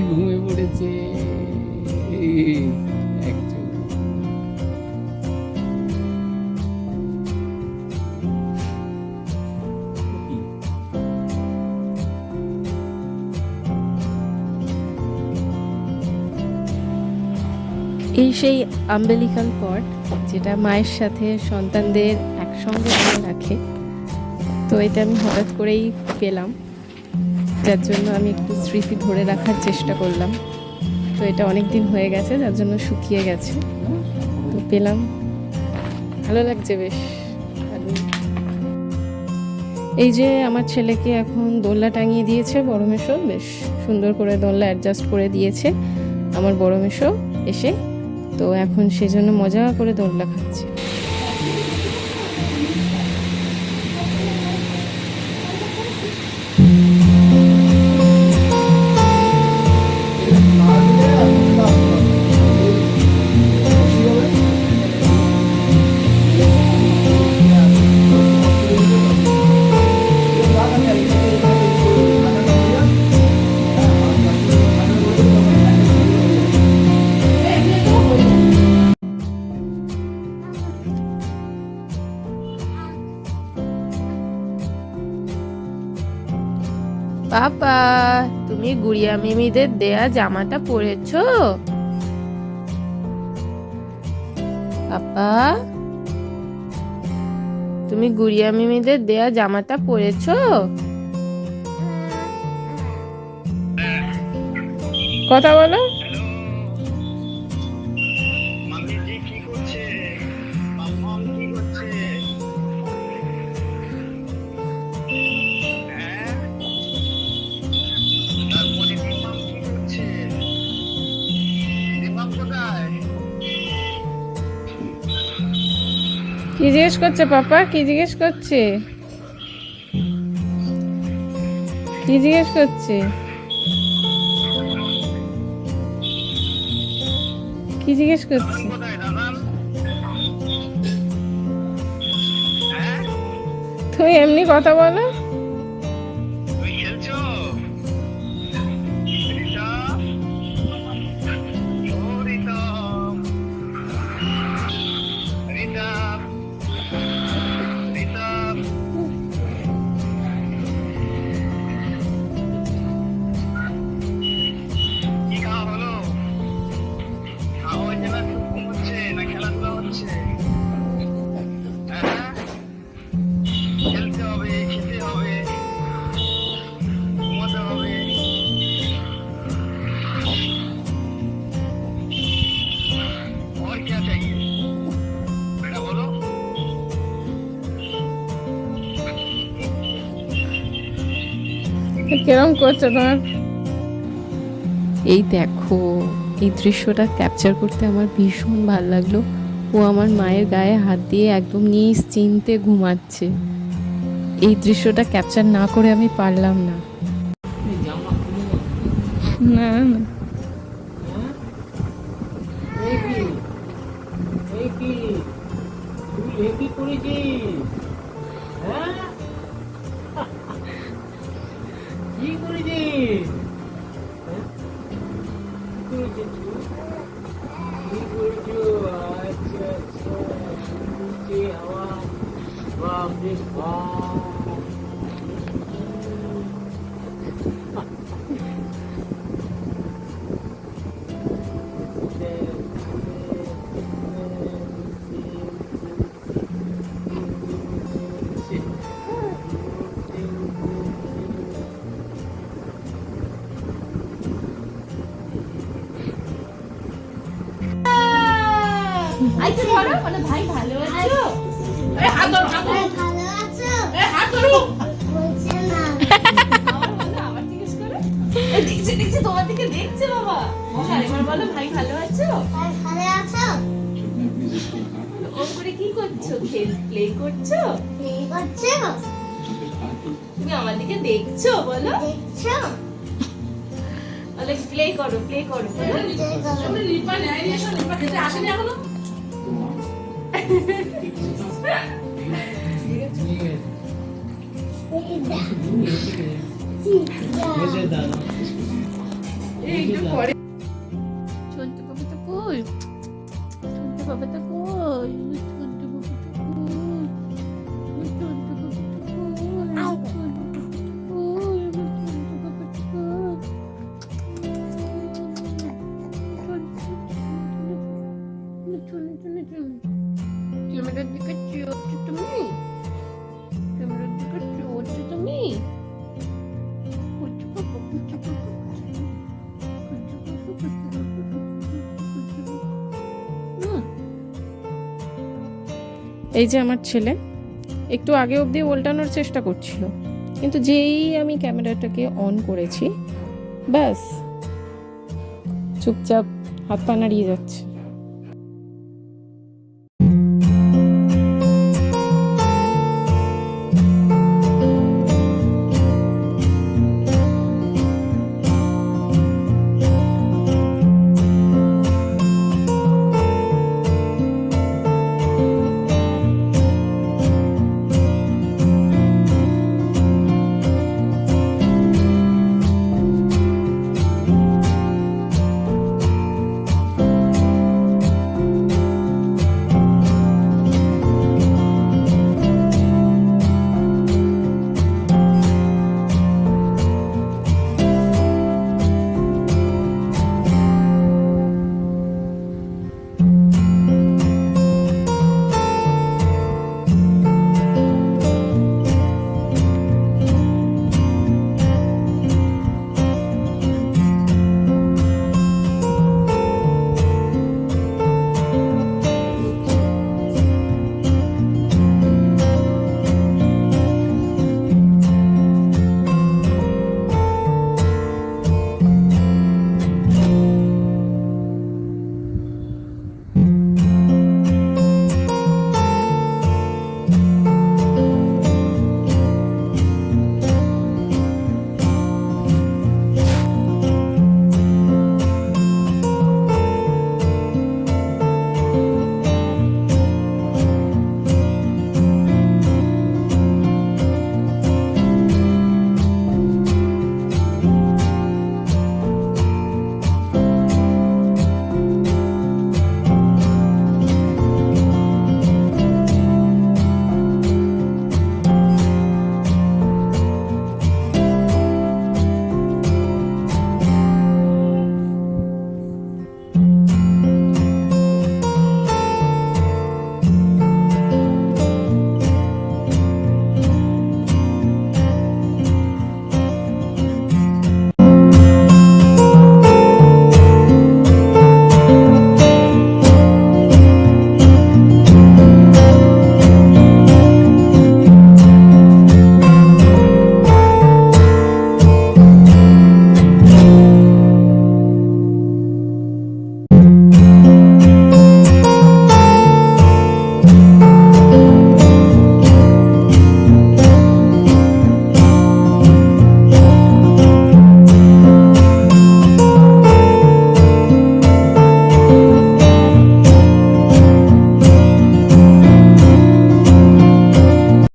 ঘুমিয়ে পড়েছে এই সেই আম্বেলিকাল কর্ড যেটা মায়ের সাথে সন্তানদের একসঙ্গে ধরে রাখে। তো এটা আমি হঠাৎ করেই পেলাম, যার জন্য আমি একটু স্মৃতি ধরে রাখার চেষ্টা করলাম। তো এটা অনেক দিন হয়ে গেছে, যার জন্য শুকিয়ে গেছে। তো পেলাম, ভালো লাগছে বেশ। এই যে আমার ছেলেকে এখন দোলনা টাঙিয়ে দিয়েছে বড় মেশো, বেশ সুন্দর করে দোলনা অ্যাডজাস্ট করে দিয়েছে আমার বড় মেশো এসে। তো এখন সেজন্য মজা করে দোলনা খাচ্ছে। পাপা, তুমি গুড়িয়া মিমিদের দেয়া জামাটা পরেছো? পাপা, তুমি গুড়িয়া মিমিদের দেয়া জামাটা পরেছো? কথা বলো। কি জিজ্ঞেস করছে পাপা? কি জিজ্ঞেস করছে? কি জিজ্ঞেস করছে? কি জিজ্ঞেস করছে? তুমি এমনি কথা বলো। কিরম করছো তোমার? এই দেখো, এই দৃশ্যটা ক্যাপচার করতে আমার ভীষণ ভালো লাগলো। ও আমার মায়ের গায়ে হাত দিয়ে একদম নিশ্চিন্তে ঘুমাচ্ছে। এই দৃশ্যটা ক্যাপচার না করে আমি পারলাম না। না না, আইতে বলো, বলে ভাই ভালো আছো? এই হাত ধরো, হাত ধরো। ভালো আছো? এই হাত ধরো। বলছে না। আবার বলো, আবার জিজ্ঞেস করো। এই দেখছে তোমার দিকে দেখছে বাবা। আরেকবার বলো ভাই ভালো আছো? ভাই ভালো আছো? ওম করে কি করছো? প্লে করছো? প্লে করছো? তুমি আমার দিকে দেখছো বলো? বলো প্লে করো বলো। ছোট্ট বাবাটা কই? ছোট্ট বাবাটা কই? ছোট্ট বাবাটা কই? ছোট্ট বাবাটা কই? ক্যামেরার দিকে চোখছো তুমি? ক্যামেরার দিকে চোখছো তুমি? এই যে আমার ছেলে একটু আগে অবধি উল্টানোর চেষ্টা করছিল, কিন্তু যেই আমি ক্যামেরাটাকে অন করেছি ব্যাস চুপচাপ হাত পা নাড়িয়ে যাচ্ছে।